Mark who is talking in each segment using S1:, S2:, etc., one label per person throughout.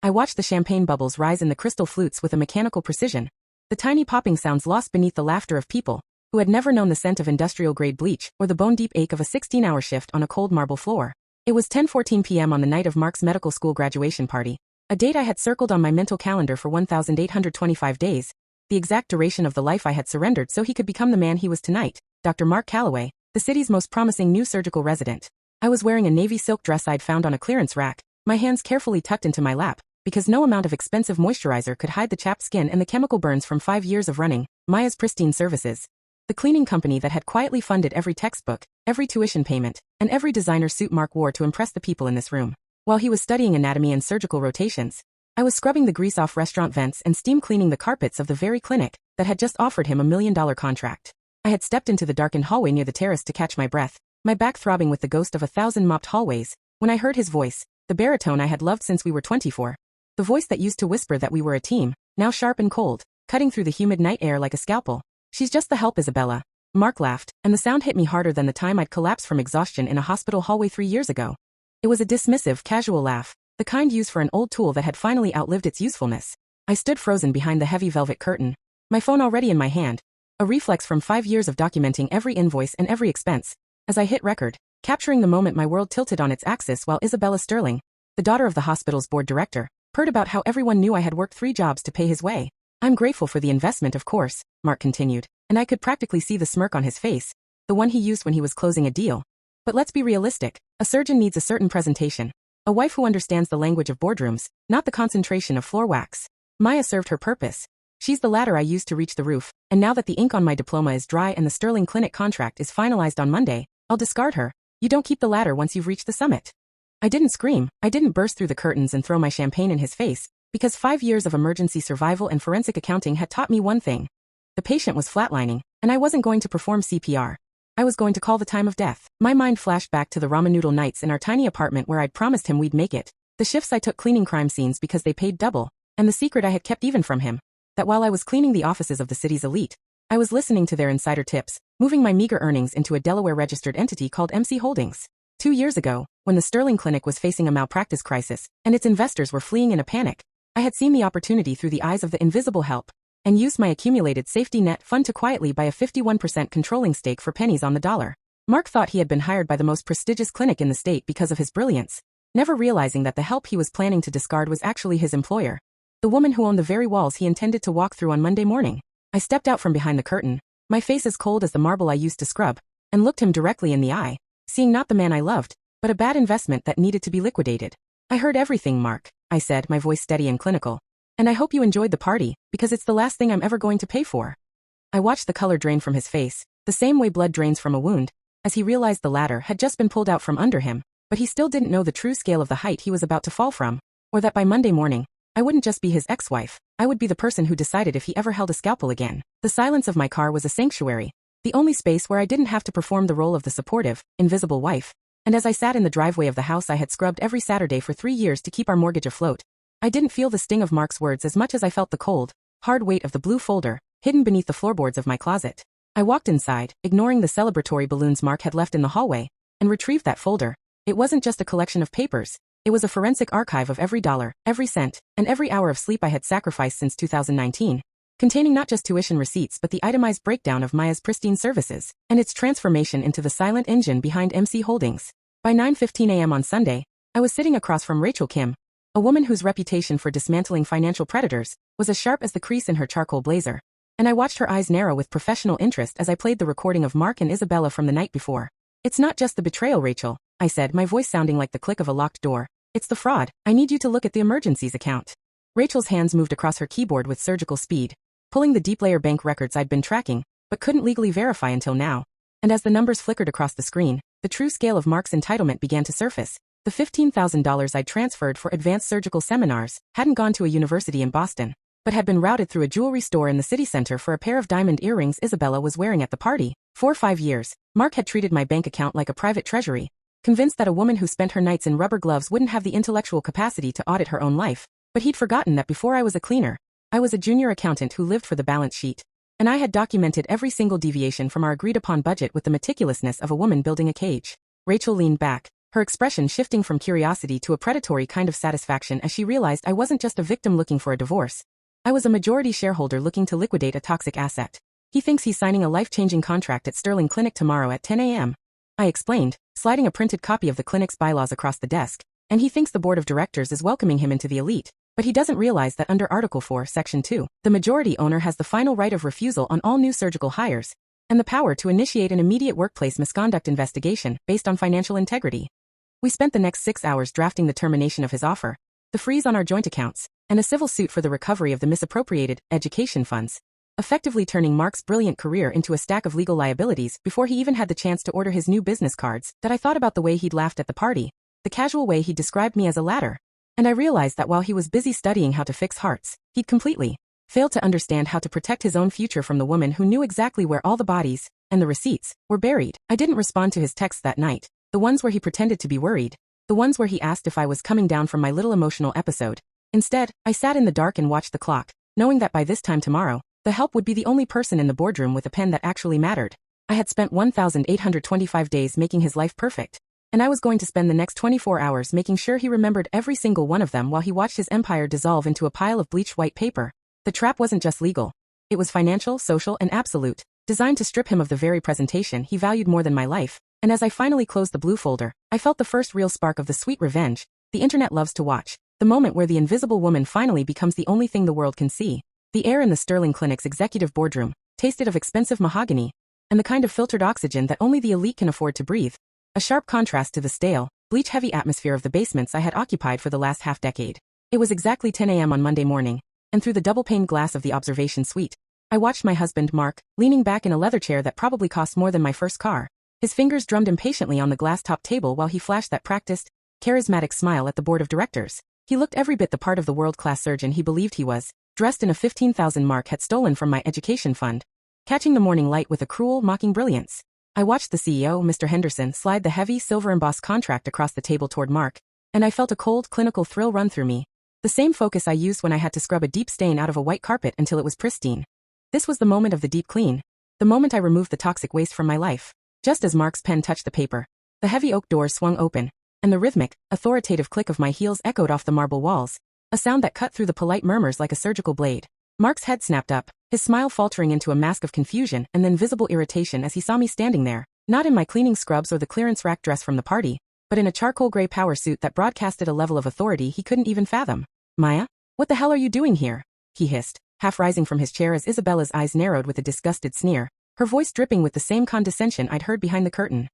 S1: I watched the champagne bubbles rise in the crystal flutes with a mechanical precision. The tiny popping sounds lost beneath the laughter of people who had never known the scent of industrial-grade bleach or the bone-deep ache of a 16-hour shift on a cold marble floor. It was 10:14 p.m. on the night of Mark's medical school graduation party, a date I had circled on my mental calendar for 1,825 days, the exact duration of the life I had surrendered so he could become the man he was tonight, Dr. Mark Calloway, the city's most promising new surgical resident. I was wearing a navy silk dress I'd found on a clearance rack, my hands carefully tucked into my lap, because no amount of expensive moisturizer could hide the chapped skin and the chemical burns from 5 years of running Maya's Pristine Services, the cleaning company that had quietly funded every textbook, every tuition payment, and every designer suit Mark wore to impress the people in this room. While he was studying anatomy and surgical rotations, I was scrubbing the grease off restaurant vents and steam cleaning the carpets of the very clinic that had just offered him $1 million contract. I had stepped into the darkened hallway near the terrace to catch my breath, my back throbbing with the ghost of 1,000 mopped hallways, when I heard his voice, the baritone I had loved since we were 24. The voice that used to whisper that we were a team, now sharp and cold, cutting through the humid night air like a scalpel. "She's just the help, Isabella." Mark laughed, and the sound hit me harder than the time I'd collapsed from exhaustion in a hospital hallway 3 years ago. It was a dismissive, casual laugh, the kind used for an old tool that had finally outlived its usefulness. I stood frozen behind the heavy velvet curtain, my phone already in my hand, a reflex from 5 years of documenting every invoice and every expense. As I hit record, capturing the moment my world tilted on its axis while Isabella Sterling, the daughter of the hospital's board director, purred about how everyone knew I had worked 3 jobs to pay his way. "I'm grateful for the investment, of course," Mark continued, and I could practically see the smirk on his face, the one he used when he was closing a deal. "But let's be realistic, a surgeon needs a certain presentation. A wife who understands the language of boardrooms, not the concentration of floor wax." Maya served her purpose. She's the ladder I used to reach the roof, and now that the ink on my diploma is dry and the Sterling Clinic contract is finalized on Monday, I'll discard her. You don't keep the ladder once you've reached the summit. I didn't scream, I didn't burst through the curtains and throw my champagne in his face, because 5 years of emergency survival and forensic accounting had taught me one thing. The patient was flatlining, and I wasn't going to perform CPR. I was going to call the time of death. My mind flashed back to the ramen noodle nights in our tiny apartment where I'd promised him we'd make it, the shifts I took cleaning crime scenes because they paid double, and the secret I had kept even from him, that while I was cleaning the offices of the city's elite, I was listening to their insider tips, moving my meager earnings into a Delaware-registered entity called MC Holdings. 2 years ago, when the Sterling Clinic was facing a malpractice crisis, and its investors were fleeing in a panic, I had seen the opportunity through the eyes of the invisible help, and used my accumulated safety net fund to quietly buy a 51% controlling stake for pennies on the dollar. Mark thought he had been hired by the most prestigious clinic in the state because of his brilliance, never realizing that the help he was planning to discard was actually his employer, the woman who owned the very walls he intended to walk through on Monday morning. I stepped out from behind the curtain, my face as cold as the marble I used to scrub, and looked him directly in the eye, seeing not the man I loved, but a bad investment that needed to be liquidated. "I heard everything, Mark," I said, my voice steady and clinical. "And I hope you enjoyed the party, because it's the last thing I'm ever going to pay for." I watched the color drain from his face, the same way blood drains from a wound, as he realized the ladder had just been pulled out from under him, but he still didn't know the true scale of the height he was about to fall from, or that by Monday morning, I wouldn't just be his ex-wife, I would be the person who decided if he ever held a scalpel again. The silence of my car was a sanctuary, the only space where I didn't have to perform the role of the supportive, invisible wife. And as I sat in the driveway of the house I had scrubbed every Saturday for 3 years to keep our mortgage afloat, I didn't feel the sting of Mark's words as much as I felt the cold, hard weight of the blue folder, hidden beneath the floorboards of my closet. I walked inside, ignoring the celebratory balloons Mark had left in the hallway, and retrieved that folder. It wasn't just a collection of papers, it was a forensic archive of every dollar, every cent, and every hour of sleep I had sacrificed since 2019, containing not just tuition receipts but the itemized breakdown of Maya's Pristine Services, and its transformation into the silent engine behind MC Holdings. By 9:15 a.m. on Sunday, I was sitting across from Rachel Kim, a woman whose reputation for dismantling financial predators was as sharp as the crease in her charcoal blazer, and I watched her eyes narrow with professional interest as I played the recording of Mark and Isabella from the night before. "It's not just the betrayal, Rachel," I said, my voice sounding like the click of a locked door. "It's the fraud. I need you to look at the emergencies account." Rachel's hands moved across her keyboard with surgical speed, pulling the deep layer bank records I'd been tracking, but couldn't legally verify until now. And as the numbers flickered across the screen, the true scale of Mark's entitlement began to surface. The $15,000 I'd transferred for advanced surgical seminars hadn't gone to a university in Boston, but had been routed through a jewelry store in the city center for a pair of diamond earrings Isabella was wearing at the party. For 5 years, Mark had treated my bank account like a private treasury, convinced that a woman who spent her nights in rubber gloves wouldn't have the intellectual capacity to audit her own life. But he'd forgotten that before I was a cleaner, I was a junior accountant who lived for the balance sheet, and I had documented every single deviation from our agreed-upon budget with the meticulousness of a woman building a cage. Rachel leaned back, her expression shifting from curiosity to a predatory kind of satisfaction as she realized I wasn't just a victim looking for a divorce. I was a majority shareholder looking to liquidate a toxic asset. He thinks he's signing a life-changing contract at Sterling Clinic tomorrow at 10 a.m. I explained, sliding a printed copy of the clinic's bylaws across the desk, and he thinks the board of directors is welcoming him into the elite. But he doesn't realize that under Article 4, Section 2, the majority owner has the final right of refusal on all new surgical hires, and the power to initiate an immediate workplace misconduct investigation based on financial integrity. We spent the next 6 hours drafting the termination of his offer, the freeze on our joint accounts, and a civil suit for the recovery of the misappropriated education funds, effectively turning Mark's brilliant career into a stack of legal liabilities before he even had the chance to order his new business cards. That I thought about the way he'd laughed at the party, the casual way he described me as a ladder, and I realized that while he was busy studying how to fix hearts, he'd completely failed to understand how to protect his own future from the woman who knew exactly where all the bodies and the receipts were buried. I didn't respond to his texts that night, the ones where he pretended to be worried, the ones where he asked if I was coming down from my little emotional episode. Instead, I sat in the dark and watched the clock, knowing that by this time tomorrow, the help would be the only person in the boardroom with a pen that actually mattered. I had spent 1,825 days making his life perfect, and I was going to spend the next 24 hours making sure he remembered every single one of them while he watched his empire dissolve into a pile of bleached white paper. The trap wasn't just legal. It was financial, social, and absolute, designed to strip him of the very presentation he valued more than my life. And as I finally closed the blue folder, I felt the first real spark of the sweet revenge the internet loves to watch, the moment where the invisible woman finally becomes the only thing the world can see. The air in the Sterling Clinic's executive boardroom tasted of expensive mahogany and the kind of filtered oxygen that only the elite can afford to breathe, a sharp contrast to the stale, bleach-heavy atmosphere of the basements I had occupied for the last half-decade. It was exactly 10 a.m. on Monday morning, and through the double-paned glass of the observation suite, I watched my husband, Mark, leaning back in a leather chair that probably cost more than my first car. His fingers drummed impatiently on the glass-top table while he flashed that practiced, charismatic smile at the board of directors. He looked every bit the part of the world-class surgeon he believed he was, dressed in a 15,000 Mark had stolen from my education fund, catching the morning light with a cruel, mocking brilliance. I watched the CEO, Mr. Henderson, slide the heavy, silver-embossed contract across the table toward Mark, and I felt a cold, clinical thrill run through me. The same focus I used when I had to scrub a deep stain out of a white carpet until it was pristine. This was the moment of the deep clean, the moment I removed the toxic waste from my life. Just as Mark's pen touched the paper, the heavy oak doors swung open, and the rhythmic, authoritative click of my heels echoed off the marble walls, a sound that cut through the polite murmurs like a surgical blade. Mark's head snapped up, his smile faltering into a mask of confusion and then visible irritation as he saw me standing there, not in my cleaning scrubs or the clearance rack dress from the party, but in a charcoal gray power suit that broadcasted a level of authority he couldn't even fathom. "Maya? What the hell are you doing here?" he hissed, half rising from his chair as Isabella's eyes narrowed with a disgusted sneer, her voice dripping with the same condescension I'd heard behind the curtain.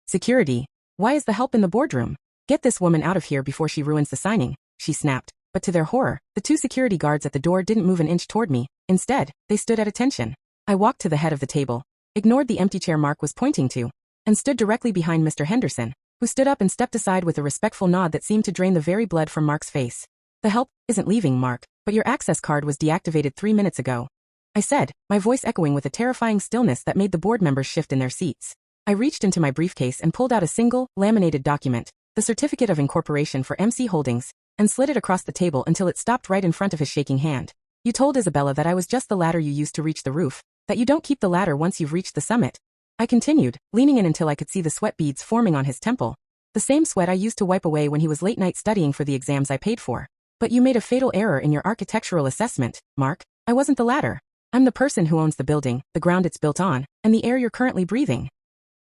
S1: "Security. Why is the help in the boardroom? Get this woman out of here before she ruins the signing," she snapped. But to their horror, the two security guards at the door didn't move an inch toward me. Instead, they stood at attention. I walked to the head of the table, ignored the empty chair Mark was pointing to, and stood directly behind Mr. Henderson, who stood up and stepped aside with a respectful nod that seemed to drain the very blood from Mark's face. "The help isn't leaving, Mark, but your access card was deactivated 3 minutes ago," I said, my voice echoing with a terrifying stillness that made the board members shift in their seats. I reached into my briefcase and pulled out a single, laminated document, the Certificate of Incorporation for MC Holdings, and slid it across the table until it stopped right in front of his shaking hand. "You told Isabella that I was just the ladder you used to reach the roof, that you don't keep the ladder once you've reached the summit," I continued, leaning in until I could see the sweat beads forming on his temple, the same sweat I used to wipe away when he was late night studying for the exams I paid for. "But you made a fatal error in your architectural assessment, Mark. I wasn't the ladder. I'm the person who owns the building, the ground it's built on, and the air you're currently breathing."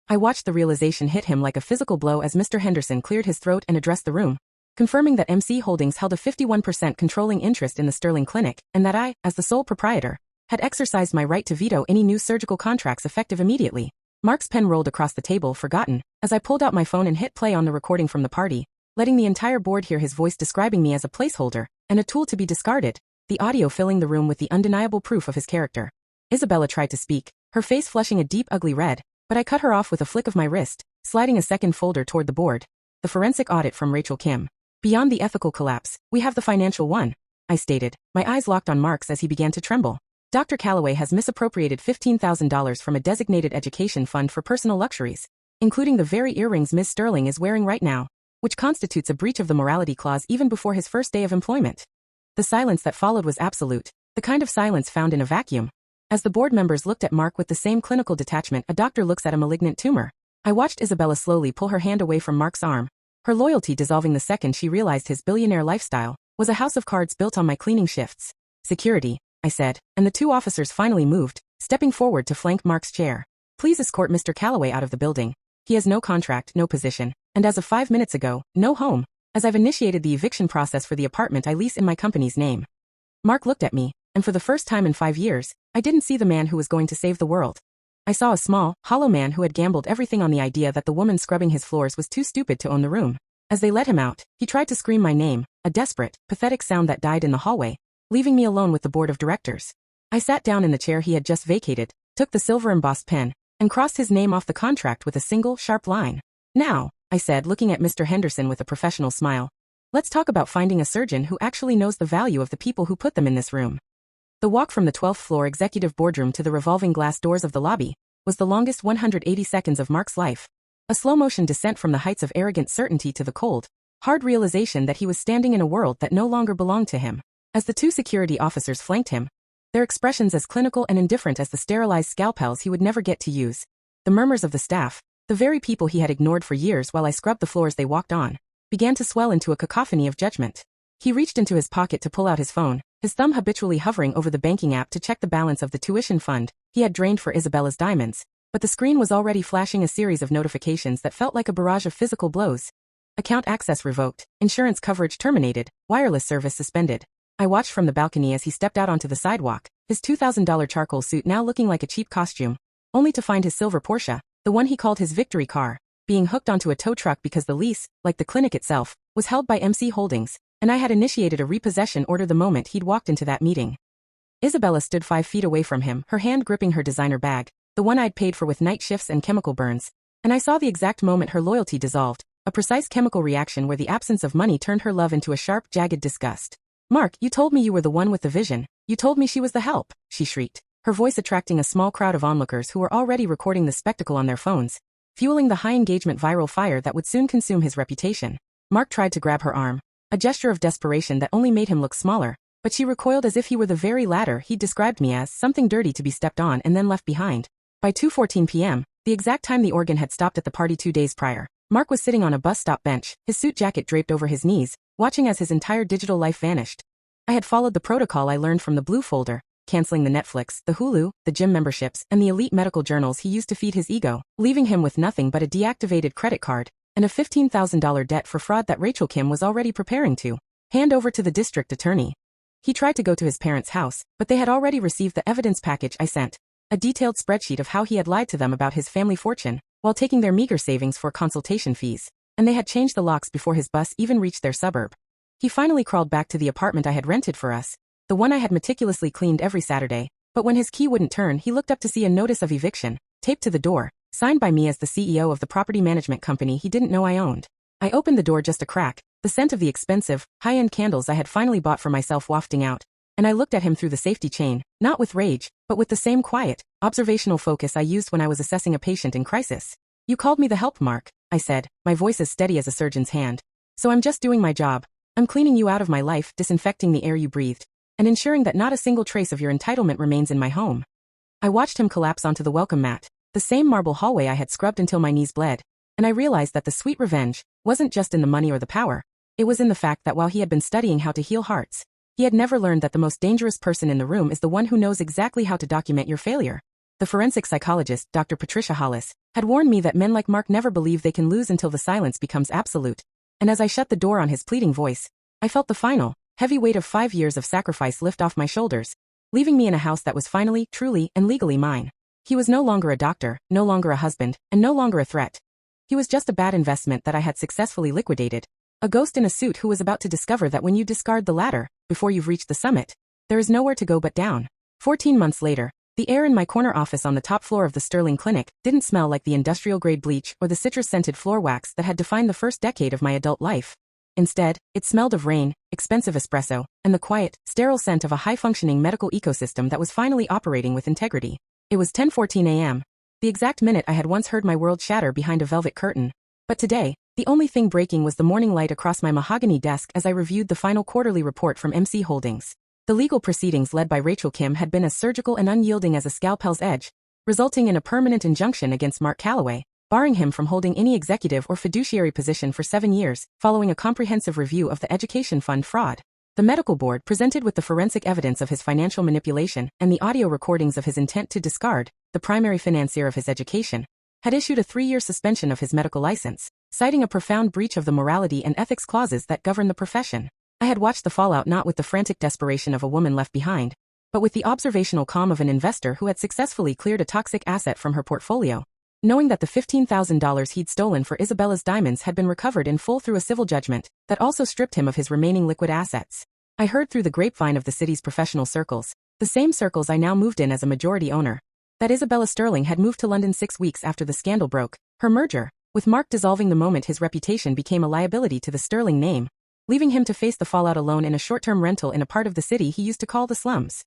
S1: I watched the realization hit him like a physical blow as Mr. Henderson cleared his throat and addressed the room, confirming that MC Holdings held a 51% controlling interest in the Sterling Clinic, and that I, as the sole proprietor, had exercised my right to veto any new surgical contracts effective immediately. Mark's pen rolled across the table, forgotten, as I pulled out my phone and hit play on the recording from the party, letting the entire board hear his voice describing me as a placeholder and a tool to be discarded, the audio filling the room with the undeniable proof of his character. Isabella tried to speak, her face flushing a deep, ugly red, but I cut her off with a flick of my wrist, sliding a second folder toward the board. "The forensic audit from Rachel Kim. Beyond the ethical collapse, we have the financial one," I stated, my eyes locked on Mark's as he began to tremble. "Dr. Calloway has misappropriated $15,000 from a designated education fund for personal luxuries, including the very earrings Ms. Sterling is wearing right now, which constitutes a breach of the morality clause even before his first day of employment." The silence that followed was absolute, the kind of silence found in a vacuum. As the board members looked at Mark with the same clinical detachment a doctor looks at a malignant tumor, I watched Isabella slowly pull her hand away from Mark's arm, her loyalty dissolving the second she realized his billionaire lifestyle was a house of cards built on my cleaning shifts. Security, I said, and the two officers finally moved, stepping forward to flank Mark's chair. Please escort Mr. Calloway out of the building. He has no contract, no position, and as of 5 minutes ago, no home, as I've initiated the eviction process for the apartment I lease in my company's name. Mark looked at me, and for the first time in 5 years, I didn't see the man who was going to save the world. I saw a small, hollow man who had gambled everything on the idea that the woman scrubbing his floors was too stupid to own the room. As they let him out, he tried to scream my name, a desperate, pathetic sound that died in the hallway, leaving me alone with the board of directors. I sat down in the chair he had just vacated, took the silver-embossed pen, and crossed his name off the contract with a single, sharp line. Now, I said, looking at Mr. Henderson with a professional smile, let's talk about finding a surgeon who actually knows the value of the people who put them in this room. The walk from the 12th floor executive boardroom to the revolving glass doors of the lobby was the longest 180 seconds of Mark's life. A slow-motion descent from the heights of arrogant certainty to the cold, hard realization that he was standing in a world that no longer belonged to him. As the two security officers flanked him, their expressions as clinical and indifferent as the sterilized scalpels he would never get to use, the murmurs of the staff, the very people he had ignored for years while I scrubbed the floors they walked on, began to swell into a cacophony of judgment. He reached into his pocket to pull out his phone, his thumb habitually hovering over the banking app to check the balance of the tuition fund he had drained for Isabella's diamonds, but the screen was already flashing a series of notifications that felt like a barrage of physical blows. Account access revoked, insurance coverage terminated, wireless service suspended. I watched from the balcony as he stepped out onto the sidewalk, his $2,000 charcoal suit now looking like a cheap costume, only to find his silver Porsche, the one he called his victory car, being hooked onto a tow truck because the lease, like the clinic itself, was held by MC Holdings, and I had initiated a repossession order the moment he'd walked into that meeting. Isabella stood 5 feet away from him, her hand gripping her designer bag, the one I'd paid for with night shifts and chemical burns, and I saw the exact moment her loyalty dissolved, a precise chemical reaction where the absence of money turned her love into a sharp, jagged disgust. Mark, you told me you were the one with the vision. You told me she was the help, she shrieked, her voice attracting a small crowd of onlookers who were already recording the spectacle on their phones, fueling the high-engagement viral fire that would soon consume his reputation. Mark tried to grab her arm, a gesture of desperation that only made him look smaller, but she recoiled as if he were the very ladder he'd described me as, something dirty to be stepped on and then left behind. By 2:14 p.m., the exact time the organ had stopped at the party 2 days prior, Mark was sitting on a bus stop bench, his suit jacket draped over his knees, watching as his entire digital life vanished. I had followed the protocol I learned from the Blue folder, canceling the Netflix, the Hulu, the gym memberships, and the elite medical journals he used to feed his ego, leaving him with nothing but a deactivated credit card and a $15,000 debt for fraud that Rachel Kim was already preparing to hand over to the district attorney. He tried to go to his parents' house, but they had already received the evidence package I sent, a detailed spreadsheet of how he had lied to them about his family fortune, while taking their meager savings for consultation fees, and they had changed the locks before his bus even reached their suburb. He finally crawled back to the apartment I had rented for us, the one I had meticulously cleaned every Saturday, but when his key wouldn't turn he looked up to see a notice of eviction, taped to the door, signed by me as the CEO of the property management company he didn't know I owned. I opened the door just a crack, the scent of the expensive, high-end candles I had finally bought for myself wafting out, and I looked at him through the safety chain, not with rage, but with the same quiet, observational focus I used when I was assessing a patient in crisis. You called me the help, Mark, I said, my voice as steady as a surgeon's hand. So I'm just doing my job. I'm cleaning you out of my life, disinfecting the air you breathed, and ensuring that not a single trace of your entitlement remains in my home. I watched him collapse onto the welcome mat, the same marble hallway I had scrubbed until my knees bled, and I realized that the sweet revenge wasn't just in the money or the power. It was in the fact that while he had been studying how to heal hearts, he had never learned that the most dangerous person in the room is the one who knows exactly how to document your failure. The forensic psychologist, Dr. Patricia Hollis, had warned me that men like Mark never believe they can lose until the silence becomes absolute, and as I shut the door on his pleading voice, I felt the final, heavy weight of 5 years of sacrifice lift off my shoulders, leaving me in a house that was finally, truly, and legally mine. He was no longer a doctor, no longer a husband, and no longer a threat. He was just a bad investment that I had successfully liquidated, a ghost in a suit who was about to discover that when you discard the ladder, before you've reached the summit, there is nowhere to go but down. 14 months later, the air in my corner office on the top floor of the Sterling Clinic didn't smell like the industrial-grade bleach or the citrus-scented floor wax that had defined the first decade of my adult life. Instead, it smelled of rain, expensive espresso, and the quiet, sterile scent of a high-functioning medical ecosystem that was finally operating with integrity. It was 10:14 a.m., the exact minute I had once heard my world shatter behind a velvet curtain. But today, the only thing breaking was the morning light across my mahogany desk as I reviewed the final quarterly report from MC Holdings. The legal proceedings led by Rachel Kim had been as surgical and unyielding as a scalpel's edge, resulting in a permanent injunction against Mark Calloway, barring him from holding any executive or fiduciary position for 7 years, following a comprehensive review of the education fund fraud. The medical board, presented with the forensic evidence of his financial manipulation and the audio recordings of his intent to discard, the primary financier of his education, had issued a 3-year suspension of his medical license, citing a profound breach of the morality and ethics clauses that govern the profession. I had watched the fallout not with the frantic desperation of a woman left behind, but with the observational calm of an investor who had successfully cleared a toxic asset from her portfolio, knowing that the $15,000 he'd stolen for Isabella's diamonds had been recovered in full through a civil judgment that also stripped him of his remaining liquid assets. I heard through the grapevine of the city's professional circles, the same circles I now moved in as a majority owner, that Isabella Sterling had moved to London 6 weeks after the scandal broke, her merger, with Mark dissolving the moment his reputation became a liability to the Sterling name, leaving him to face the fallout alone in a short-term rental in a part of the city he used to call the slums.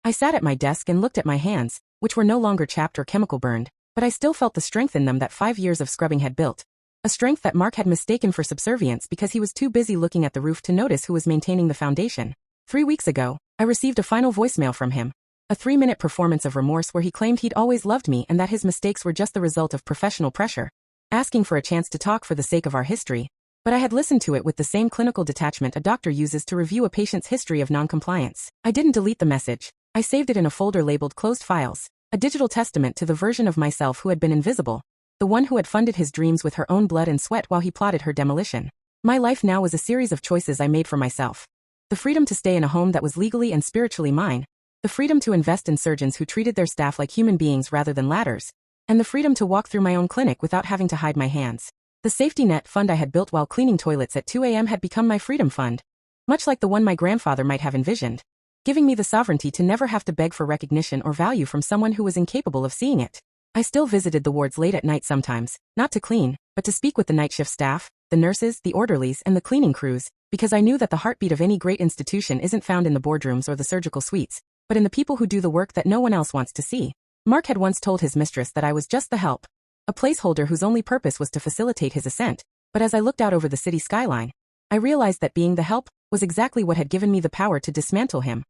S1: I sat at my desk and looked at my hands, which were no longer chapped or chemical burned, but I still felt the strength in them that 5 years of scrubbing had built. A strength that Mark had mistaken for subservience because he was too busy looking at the roof to notice who was maintaining the foundation. 3 weeks ago, I received a final voicemail from him. A 3-minute performance of remorse where he claimed he'd always loved me and that his mistakes were just the result of professional pressure, asking for a chance to talk for the sake of our history. But I had listened to it with the same clinical detachment a doctor uses to review a patient's history of noncompliance. I didn't delete the message. I saved it in a folder labeled Closed Files, a digital testament to the version of myself who had been invisible, the one who had funded his dreams with her own blood and sweat while he plotted her demolition. My life now was a series of choices I made for myself. The freedom to stay in a home that was legally and spiritually mine, the freedom to invest in surgeons who treated their staff like human beings rather than ladders, and the freedom to walk through my own clinic without having to hide my hands. The safety net fund I had built while cleaning toilets at 2 a.m. had become my freedom fund, much like the one my grandfather might have envisioned, giving me the sovereignty to never have to beg for recognition or value from someone who was incapable of seeing it. I still visited the wards late at night sometimes, not to clean, but to speak with the night shift staff, the nurses, the orderlies, and the cleaning crews, because I knew that the heartbeat of any great institution isn't found in the boardrooms or the surgical suites, but in the people who do the work that no one else wants to see. Mark had once told his mistress that I was just the help, a placeholder whose only purpose was to facilitate his ascent, but as I looked out over the city skyline, I realized that being the help was exactly what had given me the power to dismantle him.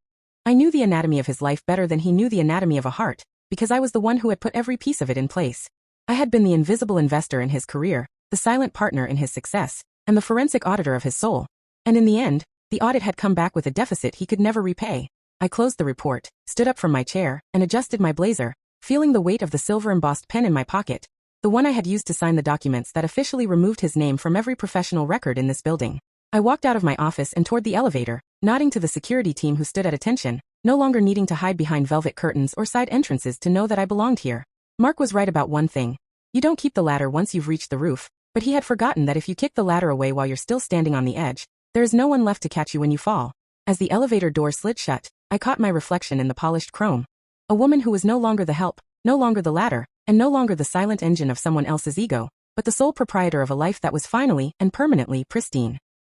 S1: I knew the anatomy of his life better than he knew the anatomy of a heart, because I was the one who had put every piece of it in place. I had been the invisible investor in his career, the silent partner in his success, and the forensic auditor of his soul. And in the end, the audit had come back with a deficit he could never repay. I closed the report, stood up from my chair, and adjusted my blazer, feeling the weight of the silver-embossed pen in my pocket, the one I had used to sign the documents that officially removed his name from every professional record in this building. I walked out of my office and toward the elevator, nodding to the security team who stood at attention, no longer needing to hide behind velvet curtains or side entrances to know that I belonged here. Mark was right about one thing. You don't keep the ladder once you've reached the roof, but he had forgotten that if you kick the ladder away while you're still standing on the edge, there is no one left to catch you when you fall. As the elevator door slid shut, I caught my reflection in the polished chrome. A woman who was no longer the help, no longer the ladder, and no longer the silent engine of someone else's ego, but the sole proprietor of a life that was finally and permanently pristine.